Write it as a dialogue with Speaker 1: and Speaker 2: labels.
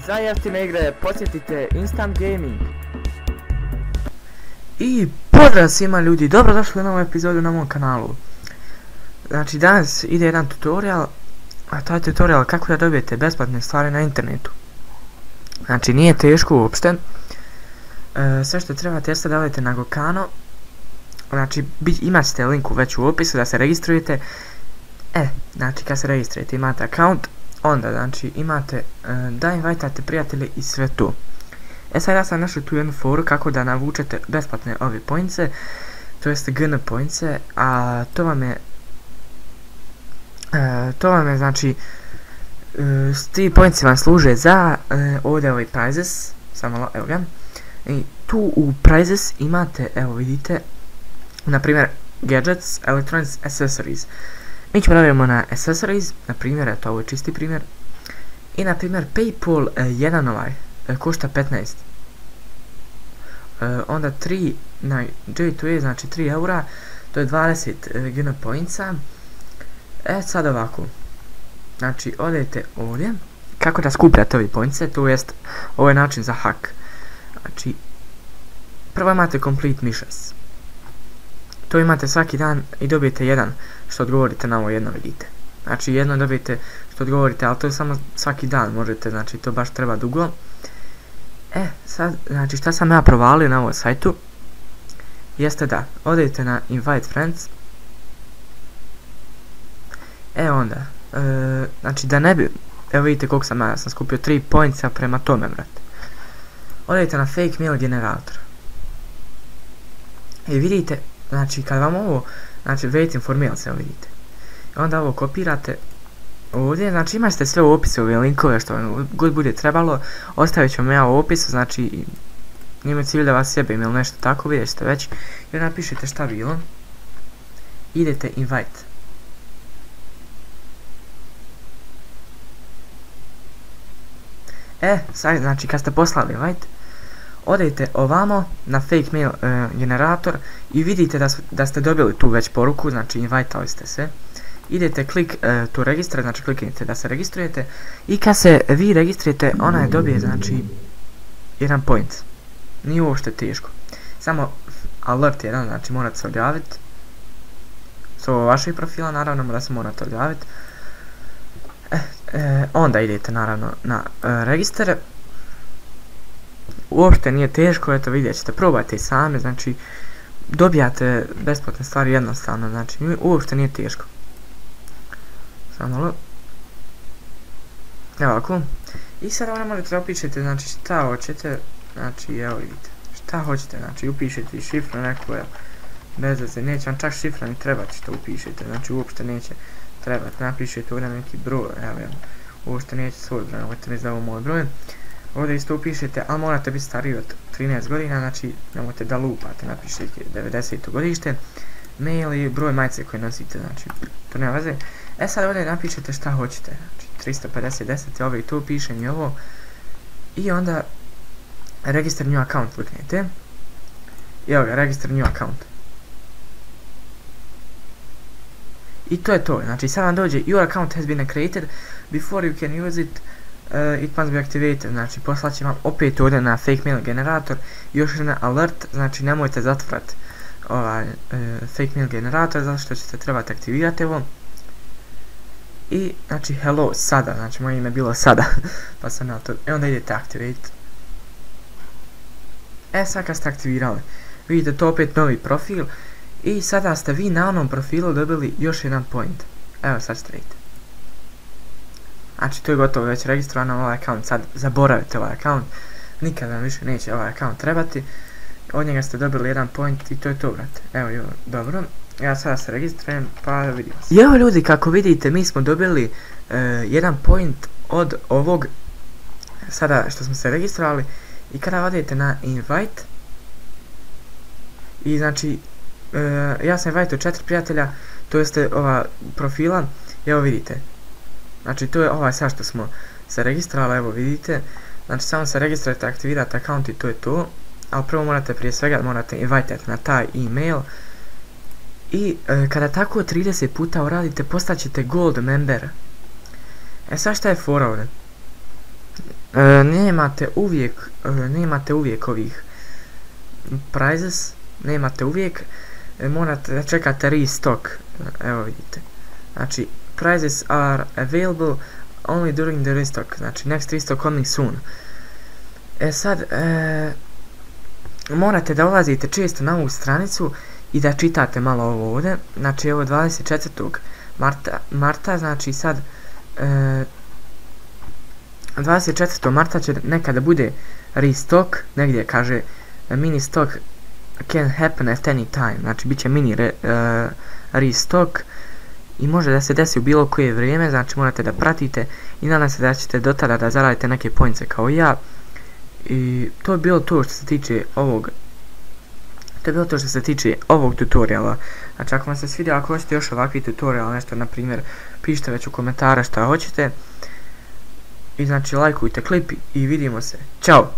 Speaker 1: Za jeftine igre posjetite Instant Gaming. I pozdrav svima ljudi, dobrodošli u novu epizodu na mom kanalu. Znači danas ide jedan tutorial, a taj tutorial kako da dobijete besplatne stvari na internetu. Znači nije teško uopšte. Sve što trebate jeste da odete na Gokano. Znači imat ćete linku već u opisu da se registrujete. Znači kad se registrujete imate account, onda znači imate da invajtate prijatelje i sve to. Sad ja sam našao tu jednu foru kako da navučete besplatne ove pointse, to jest GN pointse, a to vam je znači ti pointsi vam služe za ovdje ovaj prizes, samo evo ga, i tu u prizes imate, evo vidite, na primjer gadgets, electronics, accessories. Mi ćemo radimo na accessories, na primjer, eto ovo je čisti primjer, i na primjer Paypal jedan košta 15. Onda 3 na J2E, znači 3 eura, to je 20 GN pointsa. Sad ovako, znači odete ovdje, kako da skupljate ovi pointse, to jest, ovo je način za hack. Znači, prvo imate complete missions. To imate svaki dan i dobijete jedan što odgovorite na ovo jedno, vidite. Znači jedno dobijete što odgovorite, ali to je samo svaki dan možete, znači to baš treba dugo. Sad, znači šta sam ja provalio na ovom sajtu, jeste da odete na invite friends. Onda, znači da ne bi, evo vidite koliko sam skupio 3 pointsa prema tome, brate. Odete na fake mail generator. I vidite, znači kad vam ovo, znači waiting for mails, evo vidite. I onda ovo kopirate ovdje, znači imate sve u opisu ove linkove što vam god bude trebalo, ostavit ću vam ja u opisu, znači nije cilj da vas sjebim ili nešto tako, vidjet ćete već. I onda napišete šta bilo, idete invite. Sad, znači kad ste poslali invite, odete ovamo na fake mail generator i vidite da ste dobili tu već poruku, znači invitali ste se. Idete klik tu registra, znači kliknite da se registrujete i kad se vi registrujete onaj dobije znači jedan point. Nije uopšte teško. Samo alert jedan, znači morate se odjaviti. S ovo vašeg profila naravno da se morate odjaviti. Onda idete naravno na registar. Uopšte nije teško, eto vidjet ćete, probajte i sami, znači dobijate besplatne stvari jednostavno, znači uopšte nije teško. Samo malo. Evo ovako. I sad ovdje možete upišete, znači šta hoćete, znači evo vidite, šta hoćete, znači upišete i šifru neku, evo, bez veze, neće vam čak šifra ni trebati što upišete, znači uopšte neće trebati, napišete ovdje neki broj, evo, uopšte neće svoj broj, nemojte mi za ovo moj broj. Ovdje isto upišete, ali morate biti stariji od 13 godina, znači nemojte da lupate, napišete 90. godište, mail i broj majice koje nosite, znači to nema veze. Sad ovdje napišete šta hoćete, znači 350, ovdje i to pišem i ovo, i onda register new account kliknete, i evo ga, register new account. I to je to, znači sad vam dođe your account has been created, before you can use it, it must be activated, znači poslat će vam opet ovdje na fake mail generator još jedan alert, znači nemojte zatvorati ovaj fake mail generator zato što ćete trebati aktivirati ovo. I znači hello sada, znači moje ime je bilo sada pa sam na to, onda idete activate. Sad kad ste aktivirali vidite to opet novi profil i sada ste vi na onom profilu dobili još jedan point. Evo sad ćete vidjeti. Znači to je gotovo već registrovano ovaj account, sad zaboravite ovaj account, nikad vam više neće ovaj account trebati, od njega ste dobili jedan point i to je to, brate. Evo, dobro, ja sada se registrujem pa vidimo se. I evo ljudi, kako vidite mi smo dobili jedan point od ovog sada što smo se registrovali i kada odete na invite i znači ja sam invite od 4 prijatelja, to jeste ova profila, evo vidite. Znači to je ovaj sad što smo se registrirali, evo vidite, znači samo se registrujete, aktivirate account i to je to, ali prvo morate prije svega invite na taj email i kada tako 30 puta uradite postaćete gold member. Sad šta je fora ovdje? nemate uvijek ovih prizes, nemate uvijek, morate da čekate restock, evo vidite, znači prizes are available only during the restock, znači next restock coming soon. Sad, morate da ulazite često na ovu stranicu i da čitate malo ovo ovdje, znači ovo 24. marta, znači sad 24. marta će nekada bude restock, negdje kaže mini stock can happen at any time, znači bit će mini restock i može da se desi u bilo koje vrijeme, znači morate da pratite i nadam se da ćete do tada da zaradite neke poince kao ja. I to je bilo to što se tiče ovog tutoriala. Znači ako vam se svidio, ako hoćete još ovakvi tutorial, nešto na primjer, pišite već u komentare šta hoćete. I znači lajkujte klip i vidimo se. Ćao!